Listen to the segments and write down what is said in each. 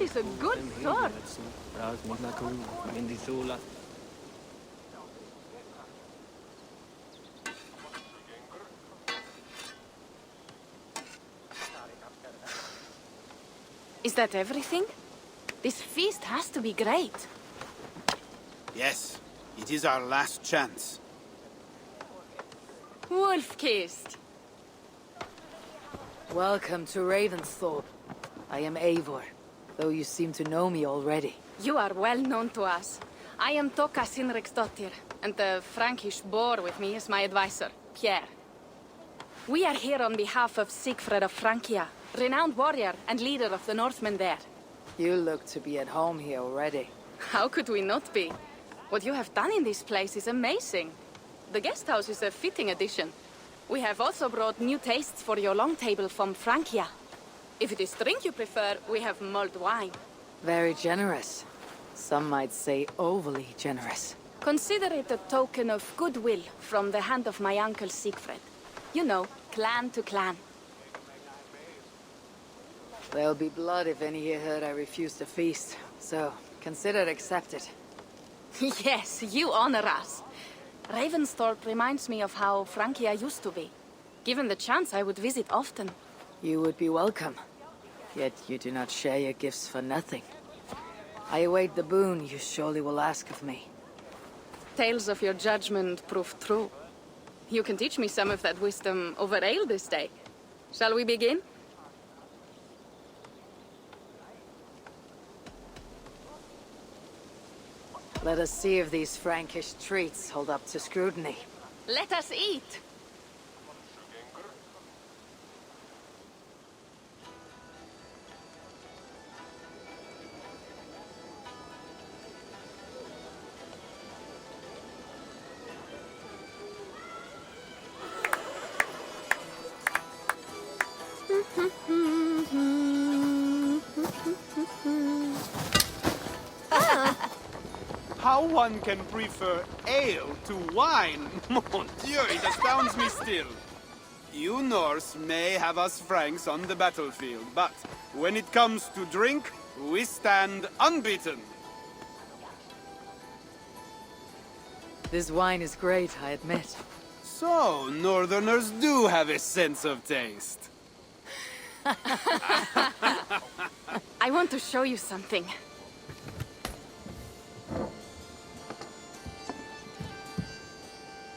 That is a good sword. Is that everything? This feast has to be great. Yes, it is our last chance. Wolf-kissed. Welcome to Ravensthorpe. I am Eivor, though you seem to know me already. You are well known to us. I am Toka Sinriksdottir, and the Frankish boar with me is my advisor, Pierre. We are here on behalf of Sigfred of Francia, renowned warrior and leader of the Northmen there. You look to be at home here already. How could we not be? What you have done in this place is amazing. The guest house is a fitting addition. We have also brought new tastes for your long table from Francia. If it is drink you prefer, we have mulled wine. Very generous. Some might say overly generous. Consider it a token of goodwill from the hand of my uncle Sigfred. You know, clan to clan. There'll be blood if any here heard I refuse the feast, so consider it accepted. Yes, you honor us. Ravensthorpe reminds me of how Francia used to be. Given the chance, I would visit often. You would be welcome. Yet you do not share your gifts for nothing. I await the boon you surely will ask of me. Tales of your judgment prove true. You can teach me some of that wisdom over ale this day. Shall we begin? Let us see if these Frankish treats hold up to scrutiny. Let us eat! How one can prefer ale to wine? Mon Dieu, it astounds me still. You Norse may have us Franks on the battlefield, but when it comes to drink, we stand unbeaten. This wine is great, I admit. So, Northerners do have a sense of taste. I want to show you something.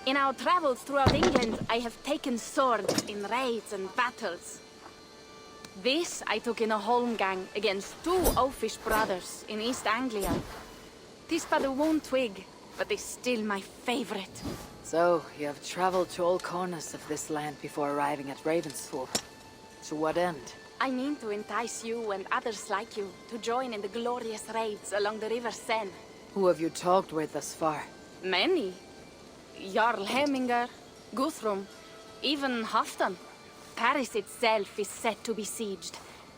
In our travels throughout England, I have taken swords in raids and battles. This I took in a holmgang against two oafish brothers in East Anglia. 'Tis but a worn twig, but is still my favorite. So, you have traveled to all corners of this land before arriving at Ravensthorpe. To what end? I mean to entice you and others like you to join in the glorious raids along the River Seine. Who have you talked with thus far? Many. Jarl Hemminger, Guthrum, even Halfdan. Paris itself is set to be sieged.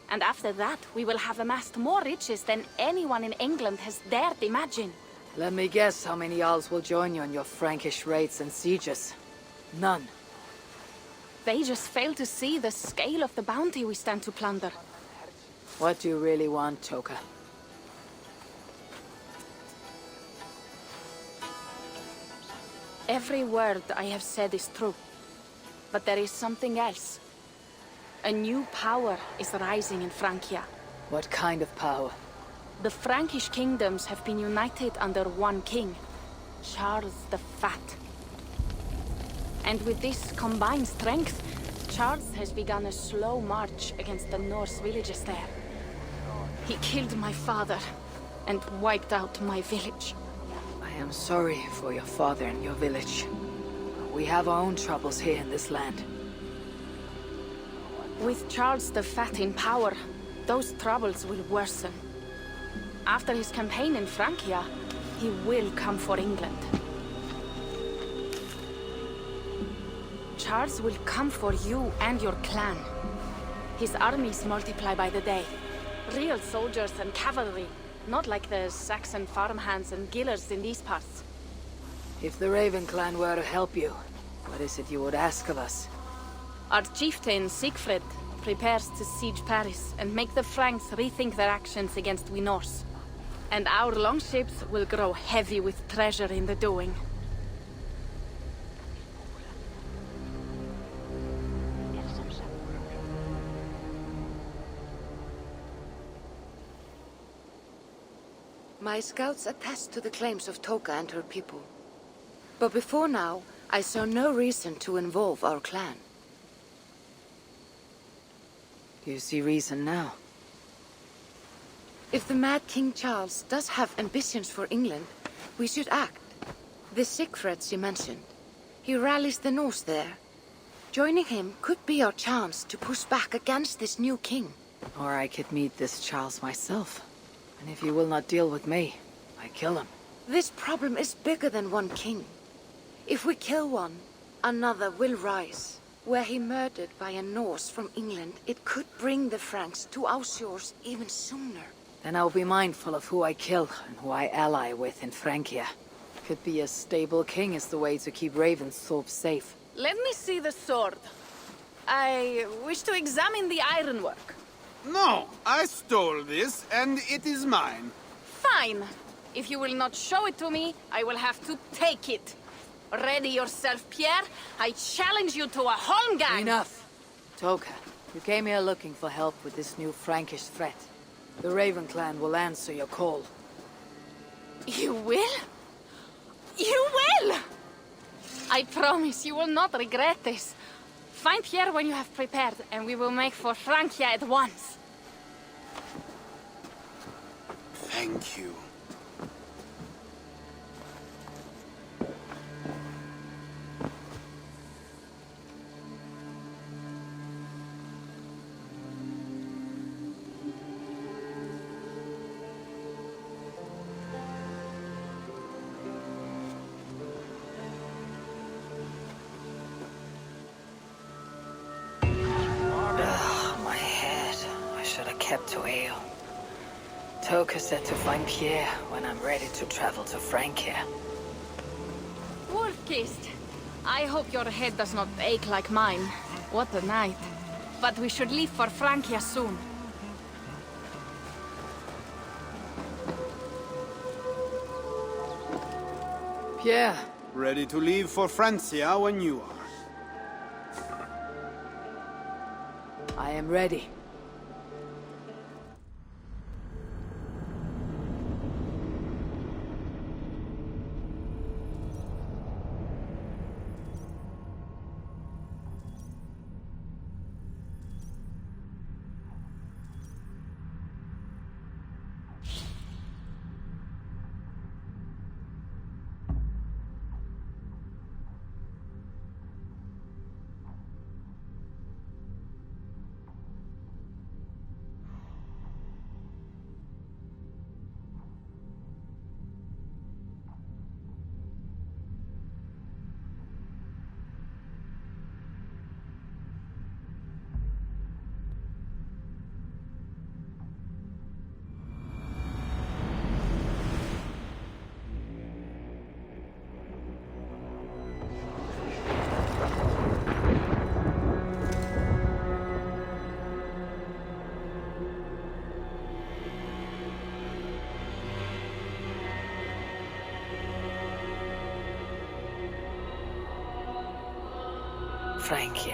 And after that, we will have amassed more riches than anyone in England has dared imagine. Let me guess how many Jarls will join you on your Frankish raids and sieges. None. They just fail to see the scale of the bounty we stand to plunder. What do you really want, Toka? Every word I have said is true. But there is something else. A new power is rising in Francia. What kind of power? The Frankish kingdoms have been united under one king, Charles the Fat. And with this combined strength, Charles has begun a slow march against the Norse villages there. He killed my father and wiped out my village. I am sorry for your father and your village. We have our own troubles here in this land. With Charles the Fat in power, those troubles will worsen. After his campaign in Francia, he will come for England. Charles will come for you and your clan. His armies multiply by the day. Real soldiers and cavalry, not like the Saxon farmhands and gillers in these parts. If the Raven clan were to help you, what is it you would ask of us? Our chieftain, Sigfred, prepares to siege Paris and make the Franks rethink their actions against we Norse. And our longships will grow heavy with treasure in the doing. My scouts attest to the claims of Toka and her people. But before now, I saw no reason to involve our clan. Do you see reason now? If the mad King Charles does have ambitions for England, we should act. The Siegfried you mentioned, he rallies the Norse there. Joining him could be our chance to push back against this new king. Or I could meet this Charles myself. And if you will not deal with me, I kill him. This problem is bigger than one king. If we kill one, another will rise. Were he murdered by a Norse from England, it could bring the Franks to our shores even sooner. Then I'll be mindful of who I kill and who I ally with in Francia. Could be a stable king is the way to keep Ravensthorpe safe. Let me see the sword. I wish to examine the ironwork. No, I stole this, and it is mine. Fine. If you will not show it to me, I will have to take it. Ready yourself, Pierre. I challenge you to a holmgang. Enough. Toka, you came here looking for help with this new Frankish threat. The Raven clan will answer your call. You will? You will! I promise you will not regret this. Find Pierre when you have prepared, and we will make for Francia at once. Thank you. Kept to ale. Toka said to find Pierre when I'm ready to travel to Francia. Wolf-kissed. I hope your head does not ache like mine. What a night. But we should leave for Francia soon. Pierre. Ready to leave for Francia when you are. I am ready. Francia,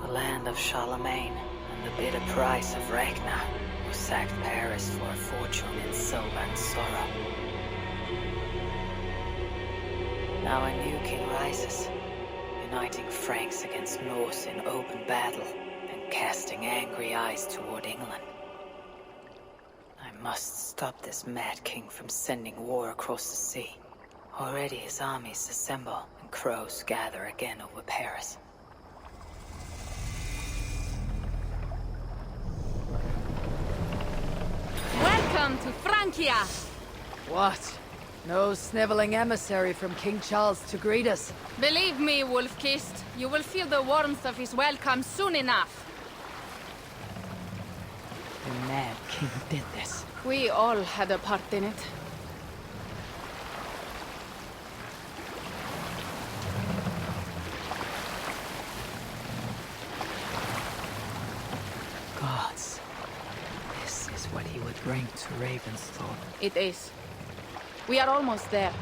the land of Charlemagne, and the bitter price of Ragnar, who sacked Paris for a fortune in silver and sorrow. Now a new king rises, uniting Franks against Norse in open battle, and casting angry eyes toward England. I must stop this mad king from sending war across the sea. Already his armies assemble, and crows gather again over Paris. Welcome to Francia! What? No sniveling emissary from King Charles to greet us? Believe me, Wolf-kissed, you will feel the warmth of his welcome soon enough. The mad king did this. We all had a part in it. bring to Ravensthorpe. It is. We are almost there,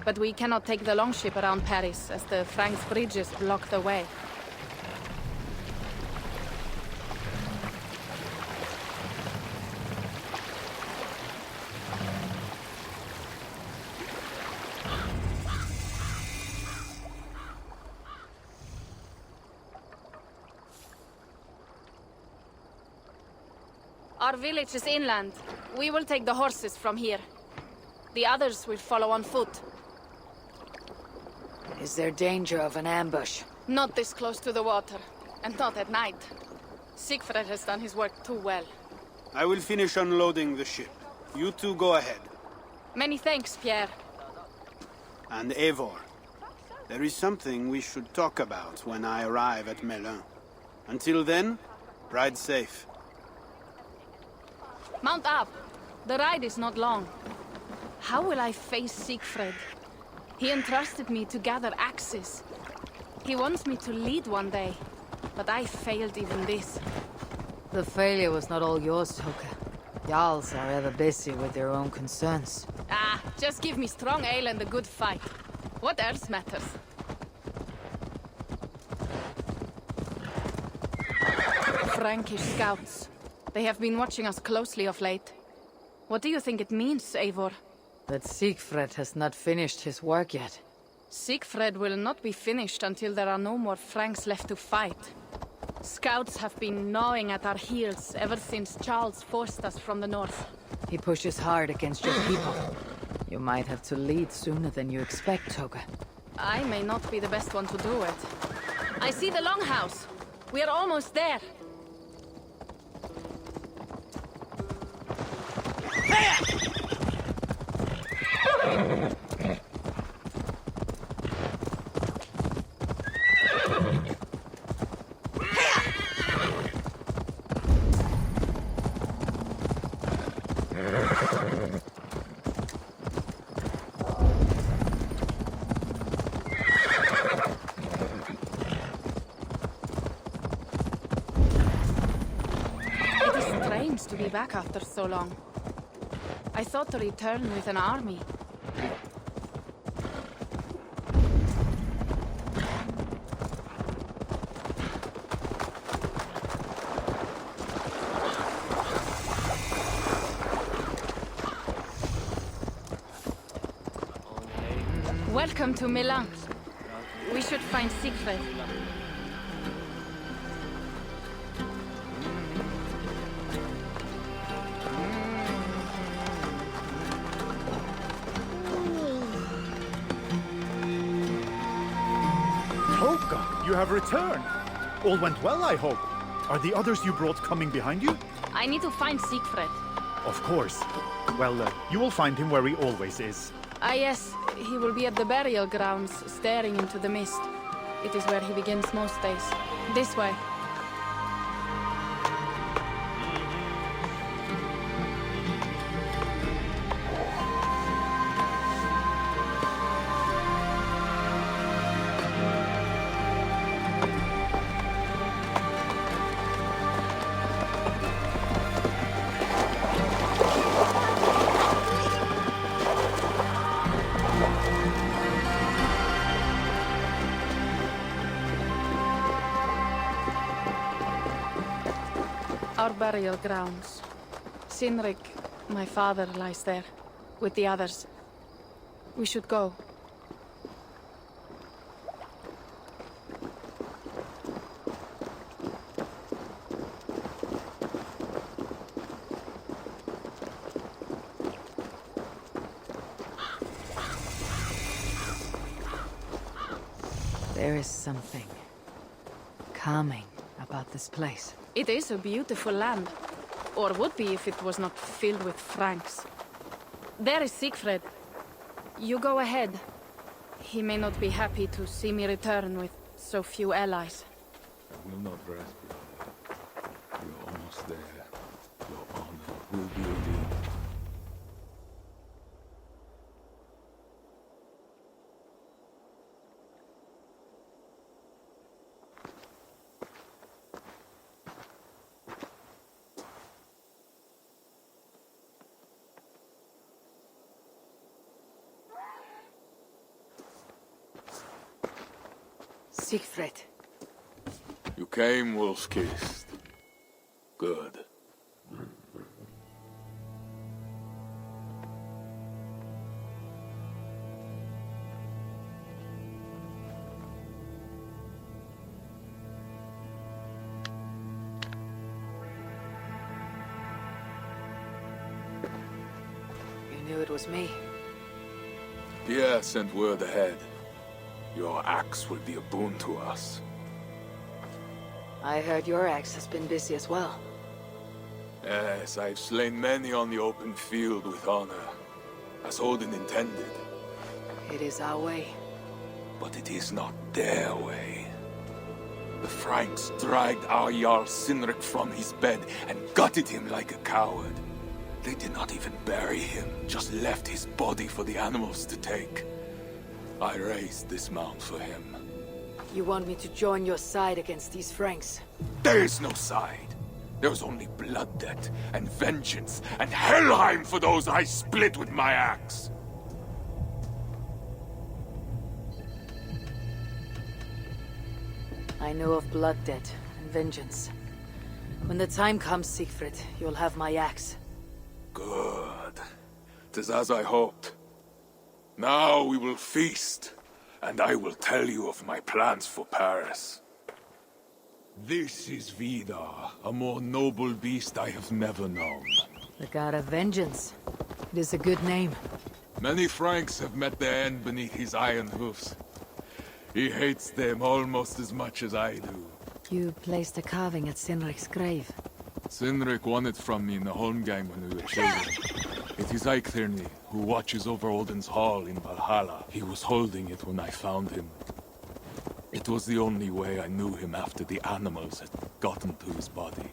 but we cannot take the longship around Paris as the Franks' bridges block the way. Our village is inland. We will take the horses from here. The others will follow on foot. Is there danger of an ambush? Not this close to the water, and not at night. Siegfried has done his work too well. I will finish unloading the ship. You two go ahead. Many thanks, Pierre. And Eivor, there is something we should talk about when I arrive at Melun. Until then, ride safe. Mount up. The ride is not long. How will I face Siegfried? He entrusted me to gather axes. He wants me to lead one day, but I failed even this. The failure was not all yours, Toka. Jarls are ever busy with their own concerns. Ah, just give me strong ale and a good fight. What else matters? Frankish scouts. They have been watching us closely of late. What do you think it means, Eivor? That Siegfried has not finished his work yet. Siegfried will not be finished until there are no more Franks left to fight. Scouts have been gnawing at our heels ever since Charles forced us from the north. He pushes hard against your people. You might have to lead sooner than you expect, Toga. I may not be the best one to do it. I see the longhouse. We are almost there. It is strange to be back after so long. I thought to return with an army. Welcome to Milan. We should find Siegfried. Toka, you have returned. All went well, I hope. Are the others you brought coming behind you? I need to find Siegfried. Of course. Well, you will find him where he always is. Ah yes, he will be at the burial grounds, staring into the mist. It is where he begins most days. This way. Our burial grounds. Sinrik, my father, lies there, with the others. We should go. There is something calming about this place. It is a beautiful land. Or would be if it was not filled with Franks. There is Siegfried. You go ahead. He may not be happy to see me return with so few allies. I will not rest, brother. You're almost there. Your honor will be redeemed. Siegfried. You came wolf-kissed. Good. You knew it was me. Pierre sent word ahead. Your axe will be a boon to us. I heard your axe has been busy as well. Yes, I've slain many on the open field with honor, as Odin intended. It is our way. But it is not their way. The Franks dragged our Jarl Sinric from his bed and gutted him like a coward. They did not even bury him, just left his body for the animals to take. I raised this mound for him. You want me to join your side against these Franks? There is no side. There is only blood debt and vengeance and Helheim for those I split with my axe. I know of blood debt and vengeance. When the time comes, Siegfried, you'll have my axe. Good. 'Tis as I hoped. Now we will feast, and I will tell you of my plans for Paris. This is Vidar, a more noble beast I have never known. The god of vengeance. It is a good name. Many Franks have met their end beneath his iron hoofs. He hates them almost as much as I do. You placed a carving at Sinric's grave. Sinric won it from me in the Holmgang when we were children. It is Eiktherni, who watches over Odin's hall in Valhalla. He was holding it when I found him. It was the only way I knew him after the animals had gotten to his body.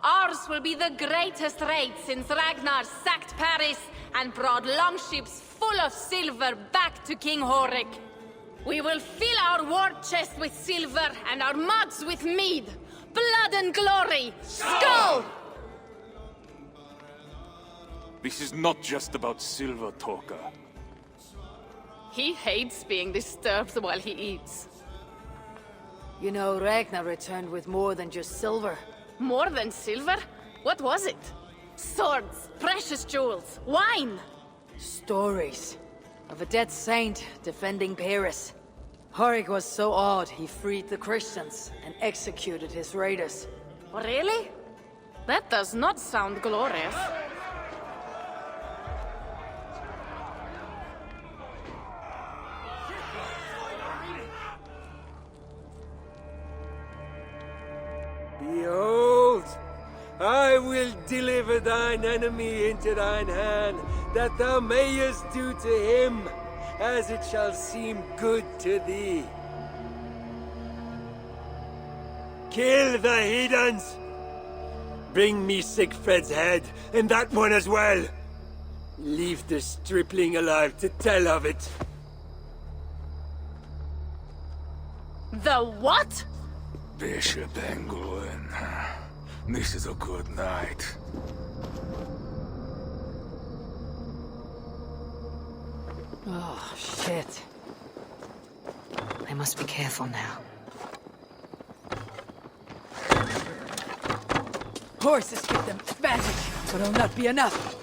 Ours will be the greatest raid since Ragnar sacked Paris and brought longships full of silver back to King Horik. We will fill our war chest with silver and our mugs with mead. Blood and glory! Skull! This is not just about silver, Torka. He hates being disturbed while he eats. You know, Ragnar returned with more than just silver. More than silver? What was it? Swords, precious jewels, wine! Stories of a dead saint defending Paris. Horik was so awed he freed the Christians and executed his raiders. Really? That does not sound glorious. Behold, I will deliver thine enemy into thine hand, that thou mayest do to him as it shall seem good to thee. Kill the heathens! Bring me Siegfried's head, and that one as well. Leave the stripling alive to tell of it. The what? Bishop Englewen. This is a good night. Oh, shit. I must be careful now. Horses give them advantage, but it'll not be enough.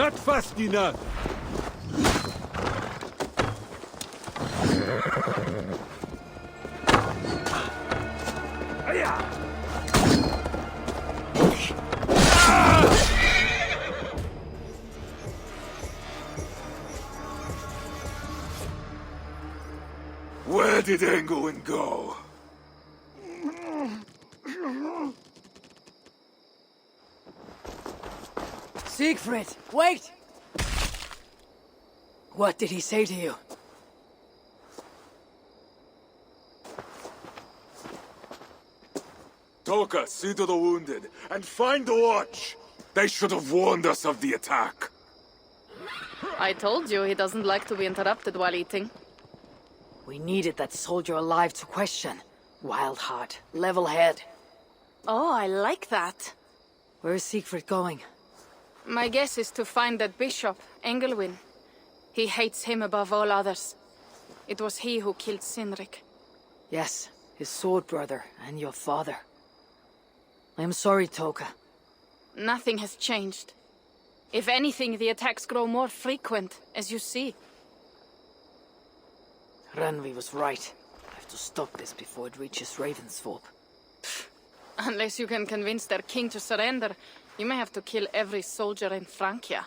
Not fast enough! Where did Engelwin go? Siegfried, wait! What did he say to you? Toka, see to the wounded, and find the watch! They should have warned us of the attack. I told you he doesn't like to be interrupted while eating. We needed that soldier alive to question. Wild heart, level head. Oh, I like that. Where is Siegfried going? My guess is to find that bishop, Engelwin. He hates him above all others. It was he who killed Cynric. Yes, his sword brother and your father. I am sorry, Toka. Nothing has changed. If anything, the attacks grow more frequent, as you see. Randvi was right. I have to stop this before it reaches Ravensthorpe. Unless you can convince their king to surrender, you may have to kill every soldier in Francia.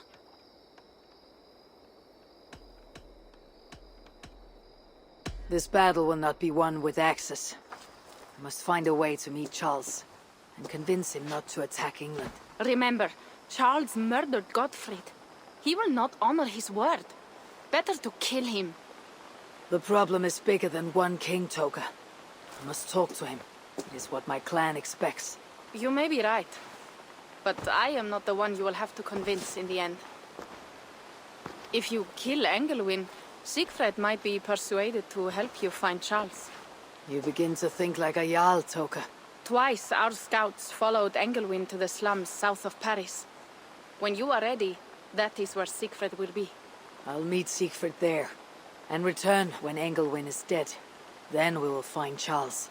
This battle will not be won with axes. I must find a way to meet Charles, and convince him not to attack England. Remember, Charles murdered Godfried. He will not honor his word. Better to kill him. The problem is bigger than one king, Toka. I must talk to him. It is what my clan expects. You may be right. But I am not the one you will have to convince in the end. If you kill Engelwin, Siegfried might be persuaded to help you find Charles. You begin to think like a Jarl, Toka. Twice our scouts followed Engelwin to the slums south of Paris. When you are ready, that is where Siegfried will be. I'll meet Siegfried there, and return when Engelwin is dead. Then we will find Charles.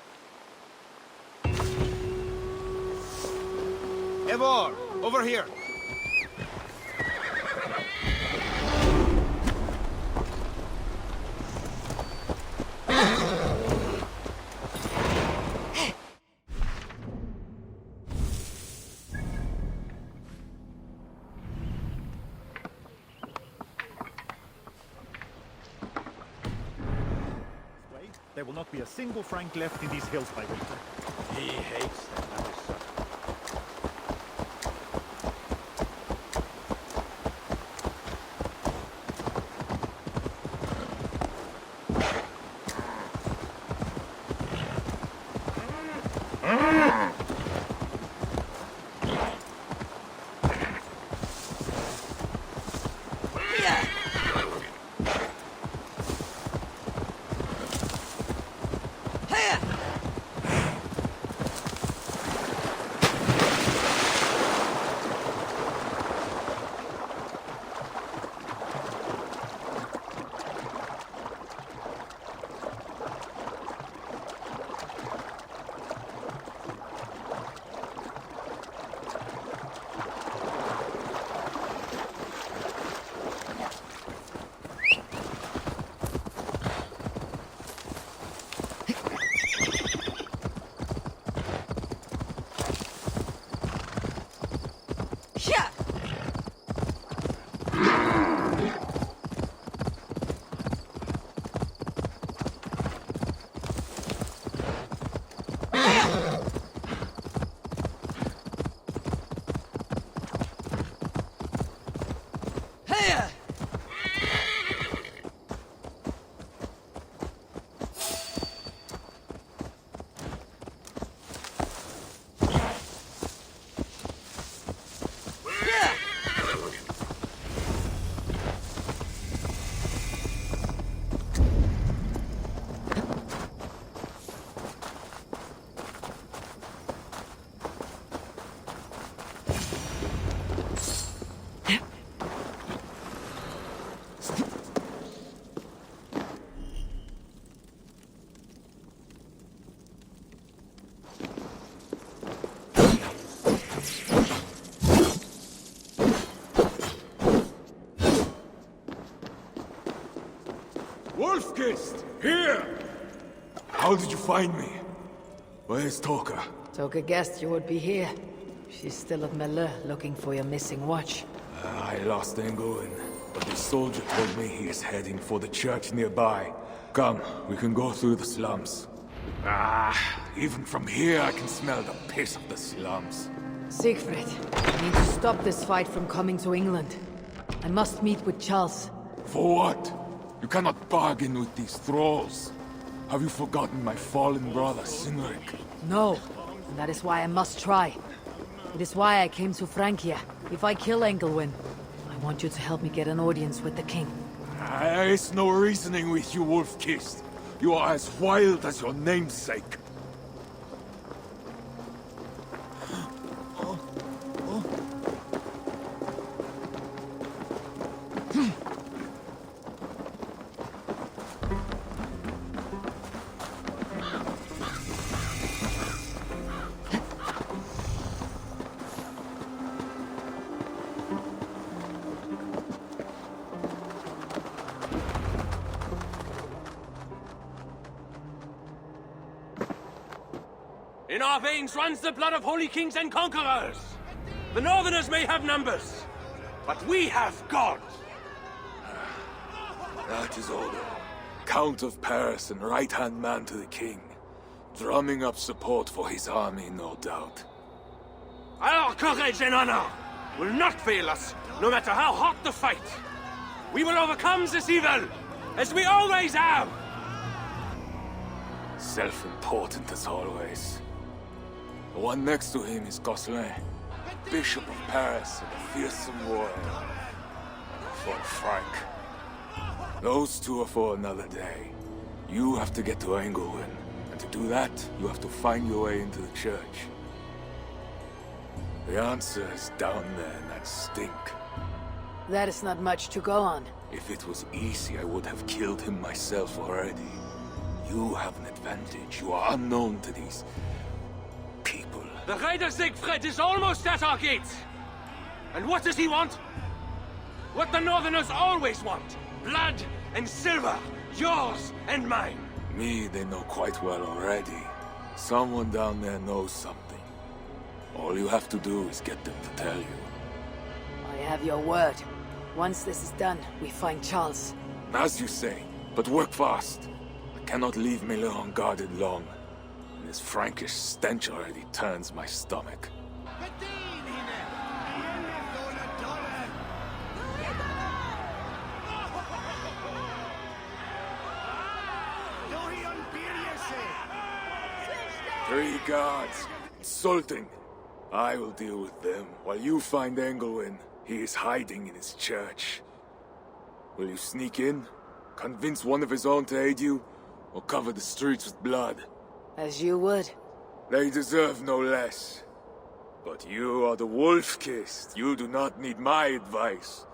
Eivor, over here. There will not be a single Frank left in these hills by winter. He hates them, that is certain. Wolf-Kissed! Here! How did you find me? Where's Toka? Toka guessed you would be here. She's still at Melle, looking for your missing watch. I lost Engelwin, but the soldier told me he is heading for the church nearby. Come, we can go through the slums. Even from here I can smell the piss of the slums. Siegfried, I need to stop this fight from coming to England. I must meet with Charles. For what? You cannot bargain with these thralls. Have you forgotten my fallen brother, Sinric? No, and that is why I must try. It is why I came to Francia. If I kill Engelwin, I want you to help me get an audience with the king. There is no reasoning with you, Wolf-Kissed. You are as wild as your namesake. In our veins runs the blood of holy kings and conquerors. The Northerners may have numbers, but we have God. That is Odo, Count of Paris and right-hand man to the king. Drumming up support for his army, no doubt. Our courage and honor will not fail us, no matter how hot the fight. We will overcome this evil, as we always have. Self-important as always. The one next to him is Gosselin, Bishop of Paris and a fearsome warrior. For Frank. Those two are for another day. You have to get to Engelwin, and to do that, you have to find your way into the church. The answer is down there in that stink. That is not much to go on. If it was easy, I would have killed him myself already. You have an advantage. You are unknown to these people. The Raider Siegfried is almost at our gates. And what does he want? What the Northerners always want. Blood and silver. Yours and mine. Me, they know quite well already. Someone down there knows something. All you have to do is get them to tell you. I have your word. Once this is done, we find Charles. As you say, but work fast. I cannot leave Miller unguarded long. And this Frankish stench already turns my stomach. Three guards. Insulting. I will deal with them, while you find Engelwin. He is hiding in his church. Will you sneak in? Convince one of his own to aid you? Or cover the streets with blood? As you would. They deserve no less. But you are the Wolf-Kissed. You do not need my advice.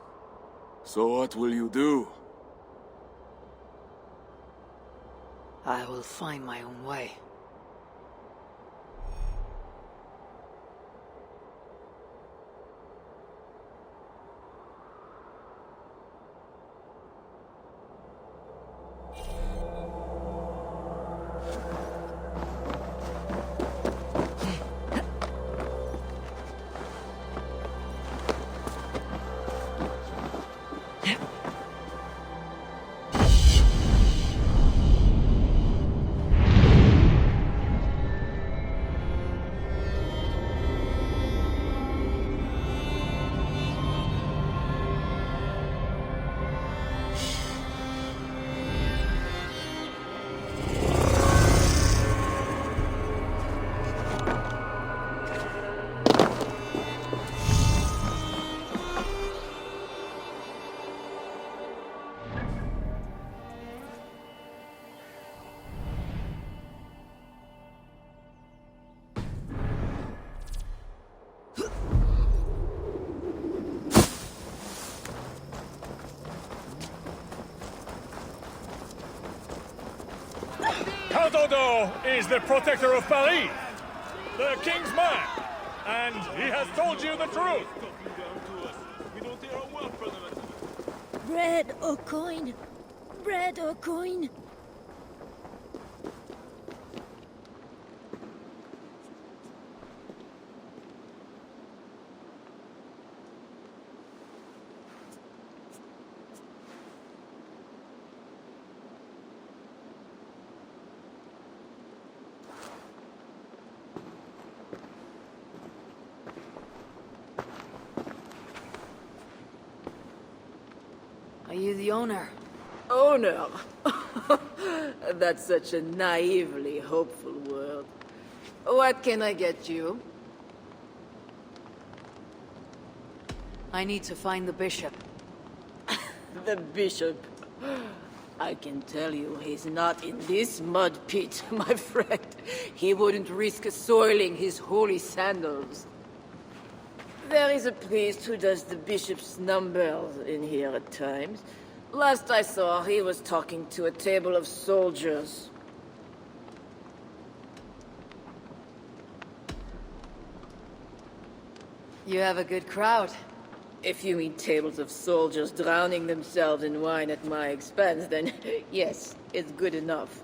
So what will you do? I will find my own way. Count Odo is the protector of Paris, the king's man, and he has told you the truth. Bread or coin? Bread or coin? Are you the owner? Owner? That's such a naively hopeful word. What can I get you? I need to find the bishop. The bishop. I can tell you he's not in this mud pit, my friend. He wouldn't risk soiling his holy sandals. There is a priest who does the bishop's numbers in here at times. Last I saw, he was talking to a table of soldiers. You have a good crowd. If you mean tables of soldiers drowning themselves in wine at my expense, then yes, it's good enough.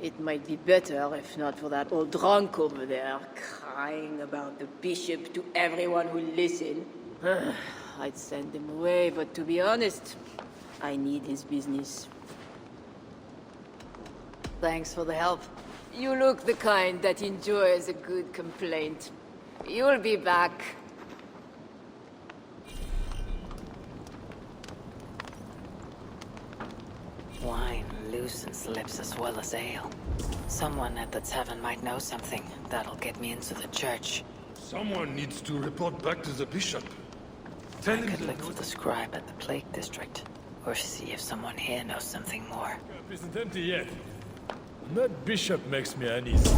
It might be better if not for that old drunk over there, crying about the bishop to everyone who listened. I'd send him away, but to be honest, I need his business. Thanks for the help. You look the kind that enjoys a good complaint. You'll be back. Wine loosens lips as well as ale. Someone at the tavern might know something that'll get me into the church. Someone needs to report back to the bishop. Tell I him could look for the scribe at the plague district, or see if someone here knows something more. Cup isn't empty yet. And that bishop makes me uneasy.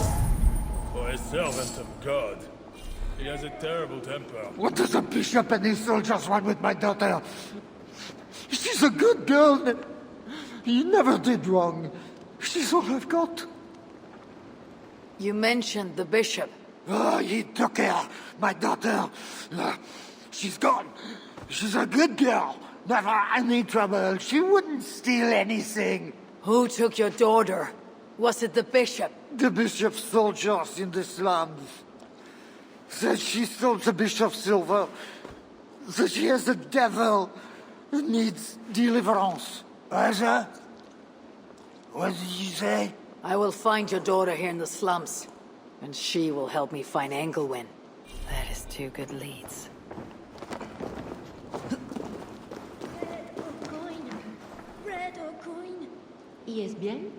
For a servant of God, he has a terrible temper. What does a bishop and his soldiers want with my daughter? She's a good girl. He never did wrong. She's all I've got. You mentioned the bishop. Oh, he took her, my daughter. She's gone. She's a good girl. Never any trouble. She wouldn't steal anything. Who took your daughter? Was it the bishop? The bishop's soldiers in the slums. Said she stole the bishop's silver. Said she has the devil who needs deliverance. What did you say? I will find your daughter here in the slums, and she will help me find Engelwin. That is two good leads. Bread or coin? Yes, bien.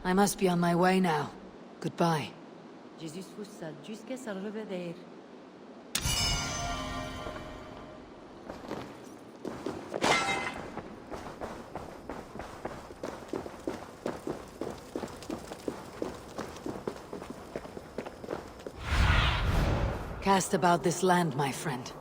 I must be on my way now. Goodbye. Jesus fussa jusqu'à sa revedere. Cast about this land, my friend.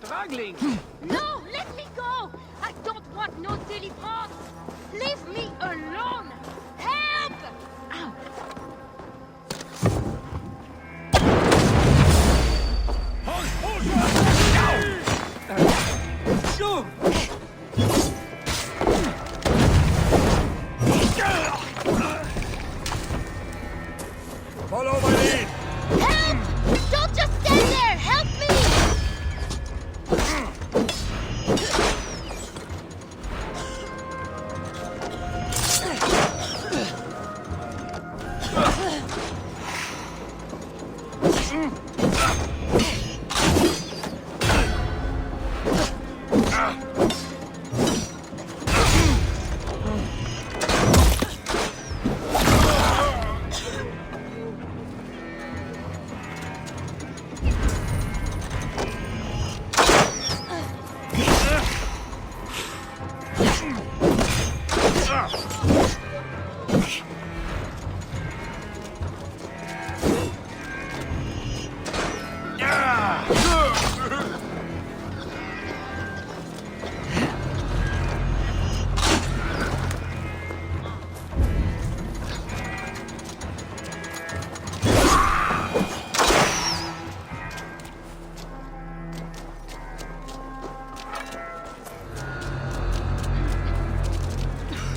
Struggling! No, let me go! I don't want no deliverance! Leave me alone! Help! Ow. Follow my lead! Help! Don't just stand there! Help me!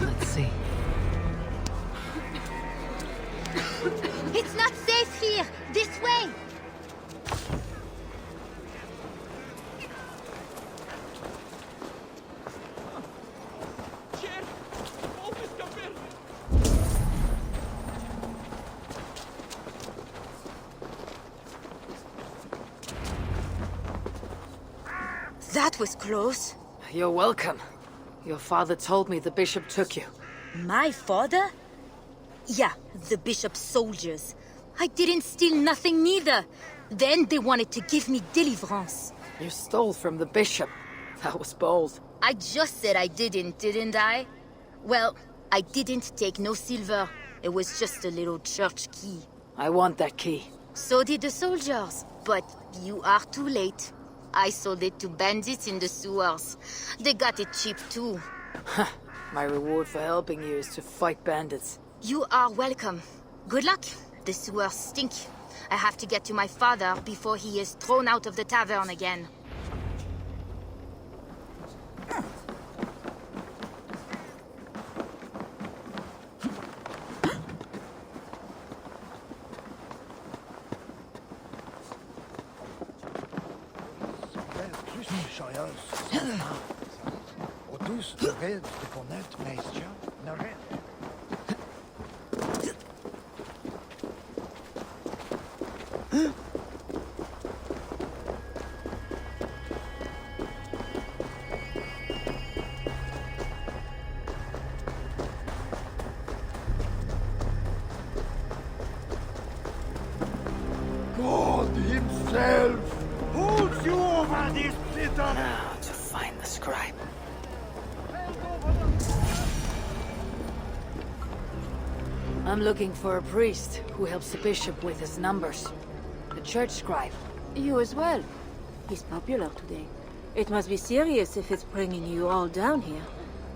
Let's see. It's not safe here! This way! That was close. You're welcome. Your father told me the bishop took you. My father? Yeah, the bishop's soldiers. I didn't steal nothing neither. Then they wanted to give me deliverance. You stole from the bishop. That was bold. I just said I didn't I? Well, I didn't take no silver. It was just a little church key. I want that key. So did the soldiers. But you are too late. I sold it to bandits in the sewers. They got it cheap too. My reward for helping you is to fight bandits. You are welcome. Good luck. The sewers stink. I have to get to my father before he is thrown out of the tavern again. Odus red deponet meisja naar red. God himself holds you over this pit of... Now to find the scribe. I'm looking for a priest who helps the bishop with his numbers. The church scribe. You as well. He's popular today. It must be serious if it's bringing you all down here.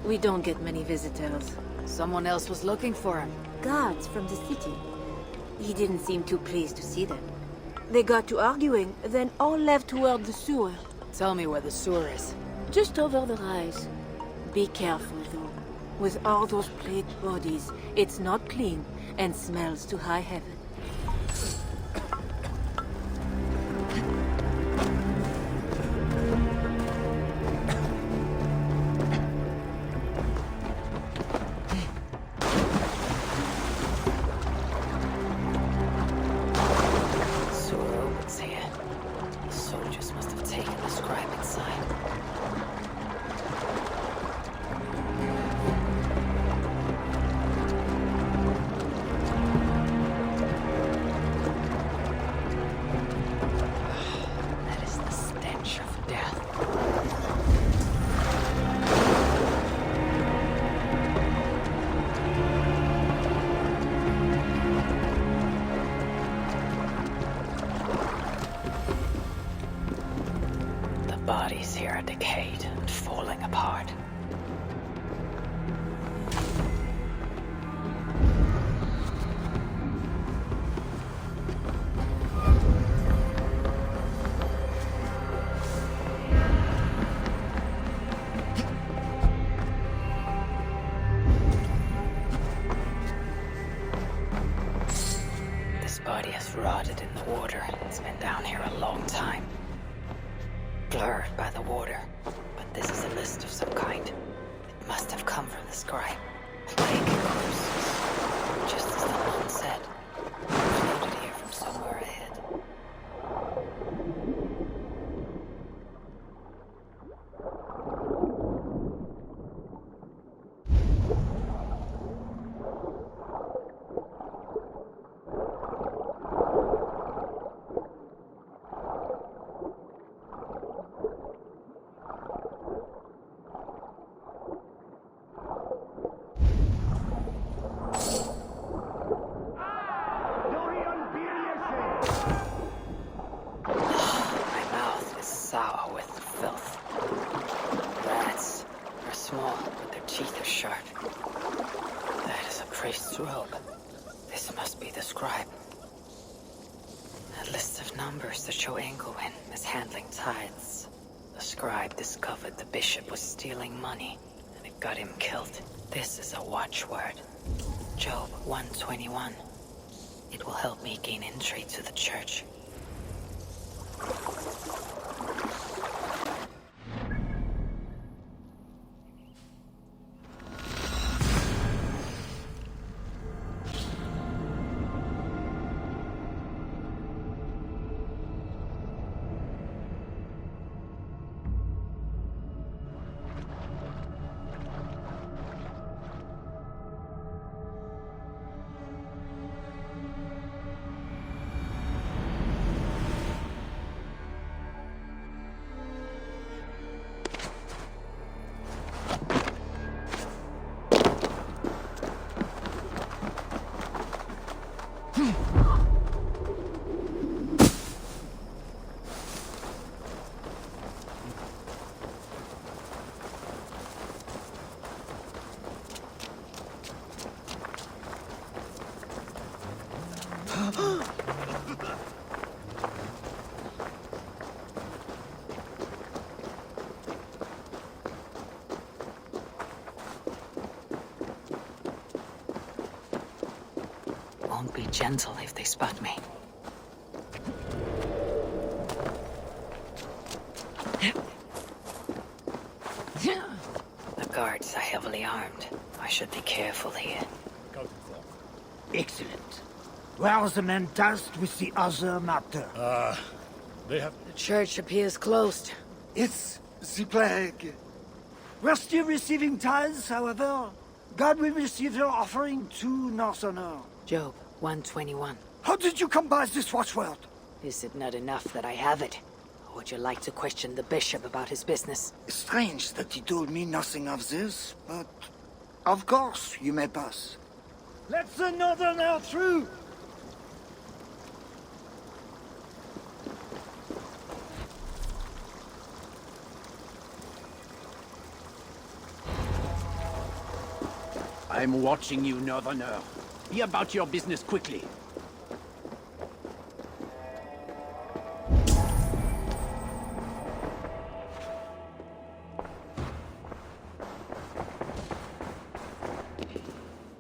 We don't get many visitors. Someone else was looking for him. Guards from the city. He didn't seem too pleased to see them. They got to arguing, then all left toward the sewer. Tell me where the sewer is. Just over the rise. Be careful, though. With all those plagued bodies, it's not clean and smells to high heaven. Sewer opens here. The soldiers must have taken the scribe inside. That is the stench of death. The bodies here are decayed and falling apart. This body has rotted in the water. It's been down here a long time. Blurred by the water. But this is a list of some kind. It must have come from the scribe. Plague corpses. Just as the nun said. Floated here from somewhere ahead. but their teeth are sharp. That is a priest's robe. This must be the scribe. A list of numbers that show Engelwin is handling tithes. The scribe discovered the bishop was stealing money, and it got him killed. This is a watchword. Job 121. It will help me gain entry to the church. Won't be gentle if they spot me. The guards are heavily armed. I should be careful here. Excellent. Where are the men tasked with the other matter? They have... The church appears closed. It's the plague. We're still receiving tithes, however. God will receive your offering to Northerner. Job 121. How did you come by this watchword? Is it not enough that I have it? Or would you like to question the bishop about his business? Strange that he told me nothing of this, but... Of course, you may pass. Let the Northerner through! I'm watching you, Northerner. Be about your business quickly.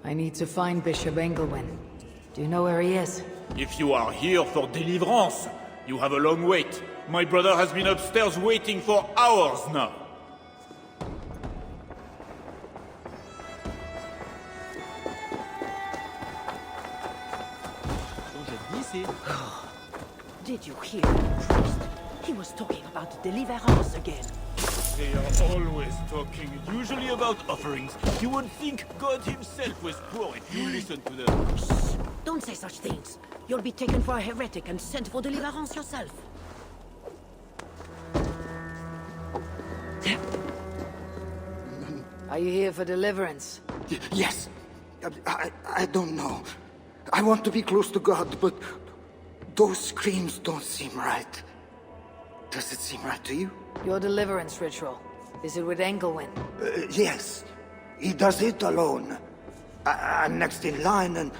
I need to find Bishop Engelwin. Do you know where he is? If you are here for deliverance, you have a long wait. My brother has been upstairs waiting for hours now. Did you hear the priest? He was talking about deliverance again. They are always talking, usually about offerings. You would think God himself was poor if you listen to them. Shh! Don't say such things. You'll be taken for a heretic and sent for deliverance yourself. Are you here for deliverance? Yes. I don't know. I want to be close to God, but those screams don't seem right. Does it seem right to you? Your deliverance ritual. Is it with Engelwin? Yes. He does it alone. I'm next in line, and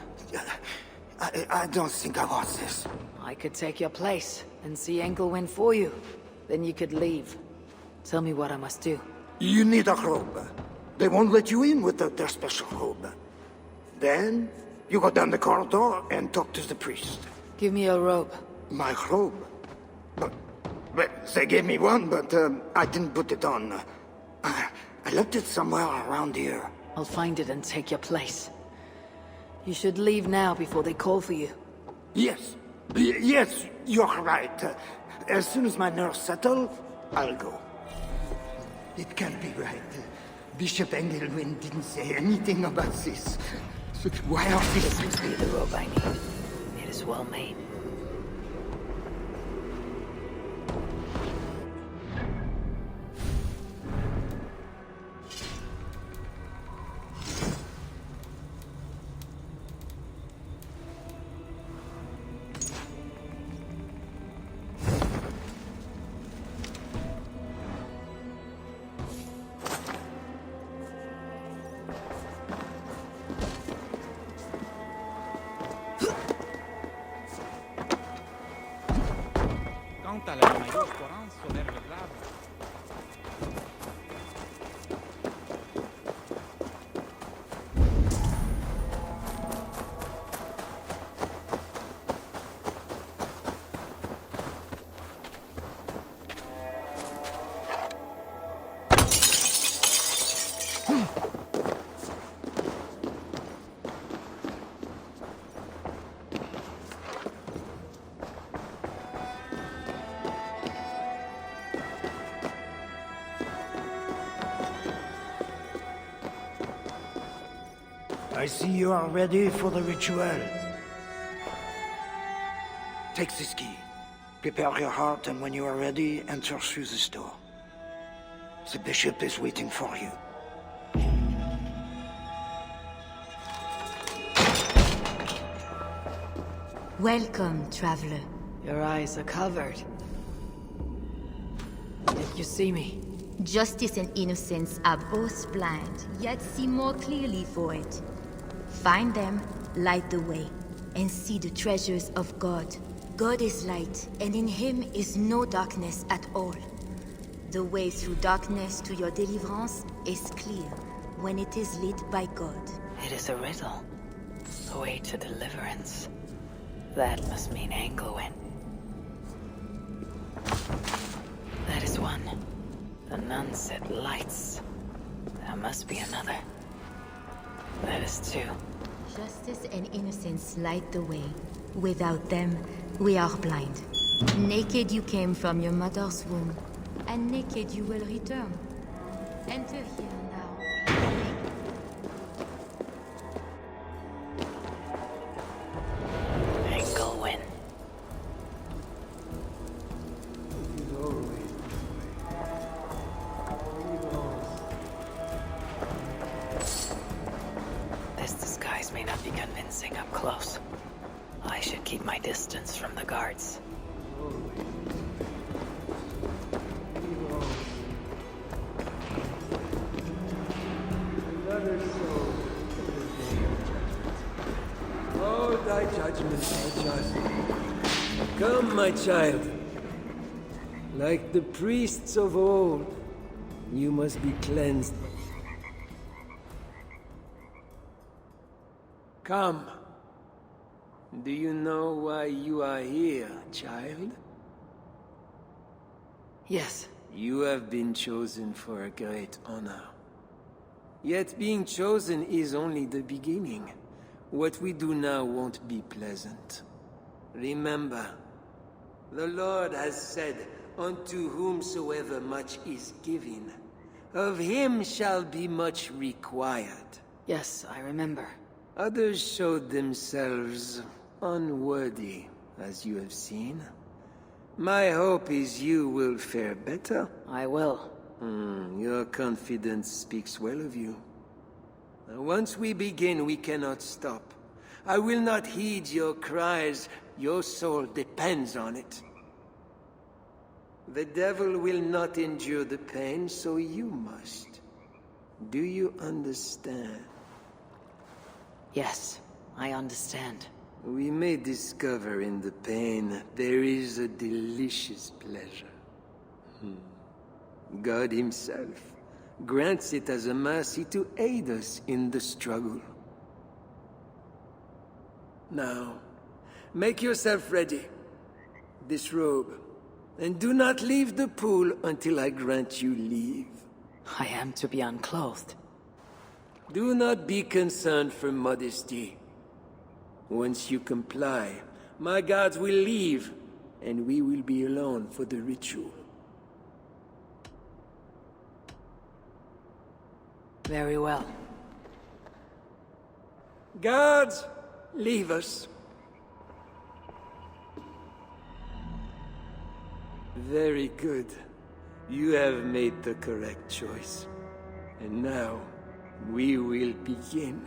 I don't think I want this. I could take your place and see Engelwin for you. Then you could leave. Tell me what I must do. You need a robe. They won't let you in without their special robe. Then, you go down the corridor and talk to the priest. Give me your robe. My robe? But they gave me one, but I didn't put it on. I left it somewhere around here. I'll find it and take your place. You should leave now before they call for you. Yes. Yes, you're right. As soon as my nerves settle, I'll go. It can't be right. Bishop Engelwin didn't say anything about this. So why are This these... must be the robe I need. It is well made. representan la mayor esperanza de verdad. I see you are ready for the ritual. Take this key. Prepare your heart, and when you are ready, enter through this door. The bishop is waiting for you. Welcome, traveler. Your eyes are covered. Did you see me? Justice and innocence are both blind, yet see more clearly for it. Find them, light the way, and see the treasures of God. God is light, and in him is no darkness at all. The way through darkness to your deliverance is clear when it is lit by God. It is a riddle. The way to deliverance. That must mean Anglowen. That is one. The nun said lights. There must be another. That is two. Justice and innocence light the way. Without them, we are blind. Naked you came from your mother's womb, and naked you will return. Enter here now. Anglowen. This disguise may not be convincing up close. I should keep my distance from the guards. Oh, thy judgments are just. Come, my child. Like the priests of old, you must be cleansed. Come. Do you know why you are here, child? Yes. You have been chosen for a great honor. Yet being chosen is only the beginning. What we do now won't be pleasant. Remember, the Lord has said, unto whomsoever much is given, of him shall be much required. Yes, I remember. Others showed themselves unworthy, as you have seen. My hope is you will fare better. I will. Your confidence speaks well of you. Now, once we begin, we cannot stop. I will not heed your cries. Your soul depends on it. The devil will not endure the pain, so you must. Do you understand? Yes, I understand. We may discover in the pain there is a delicious pleasure. God himself grants it as a mercy to aid us in the struggle. Now, make yourself ready. Disrobe, and do not leave the pool until I grant you leave. I am to be unclothed. Do not be concerned for modesty. Once you comply, my guards will leave, and we will be alone for the ritual. Very well. Guards, leave us. Very good. You have made the correct choice. And now, we will begin.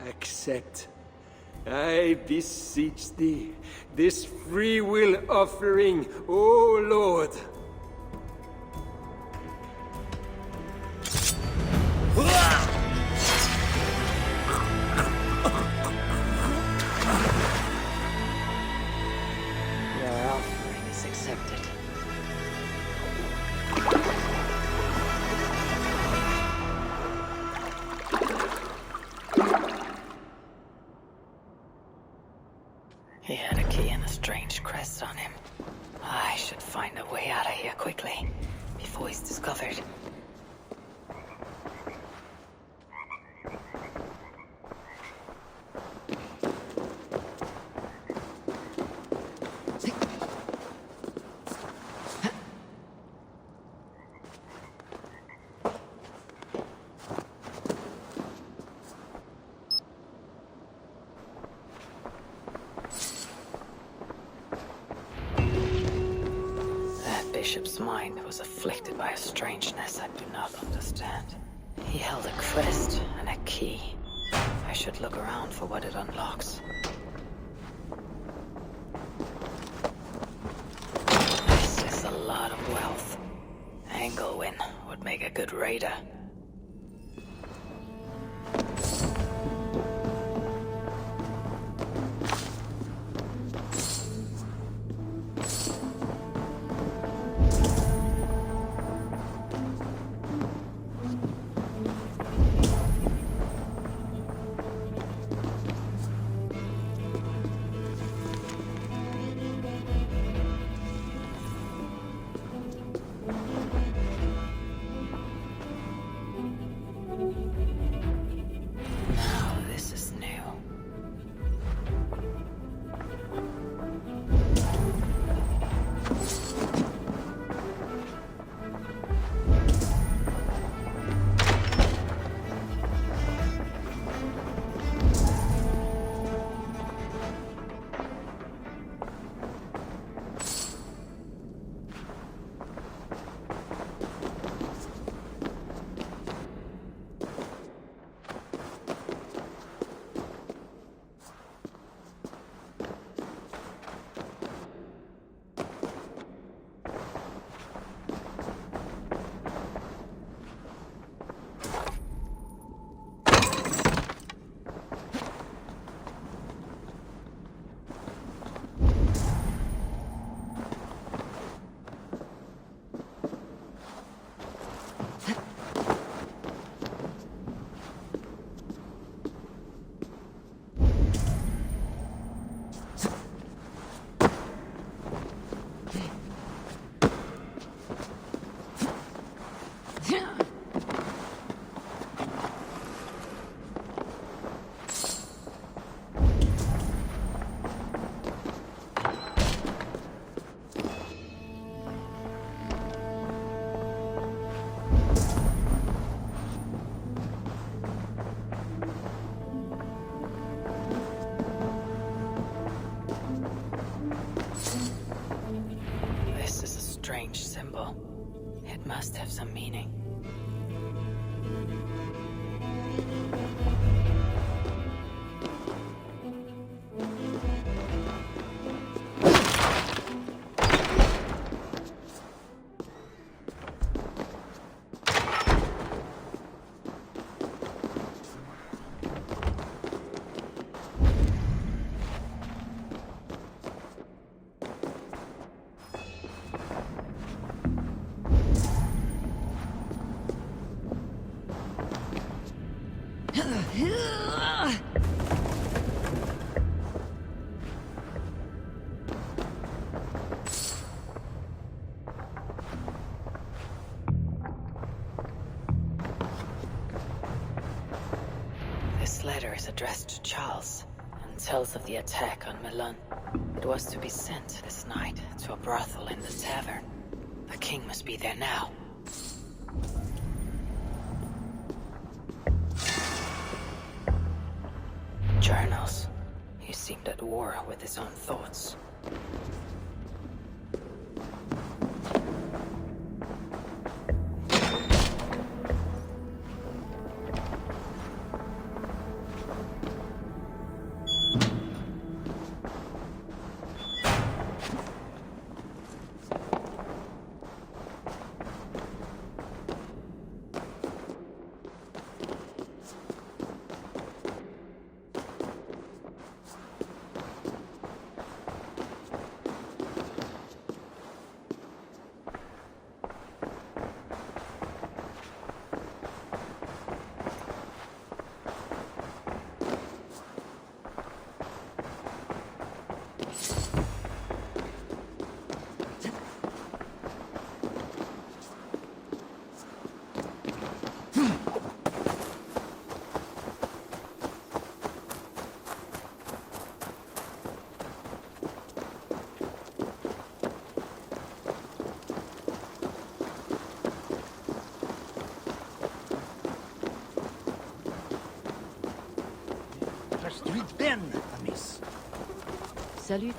Accept, I beseech thee, this free will offering, O Lord. You're off. bishop's mind was afflicted by a strangeness I do not understand. He held a crest and a key. I should look around for what it unlocks. This is a lot of wealth. Engelwin would make a good raider. Strange symbol. It must have some meaning. This letter is addressed to Charles and tells of the attack on Milan. It was to be sent this night to a brothel in the tavern. The king must be there now. Journals. He seemed at war with his own thoughts. Ben, Amis. Salut.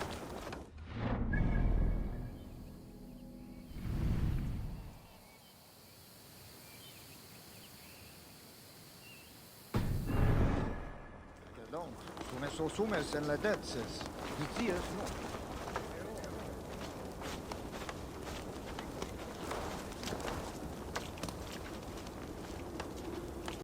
Sume so sumes en la detses. Dicias no.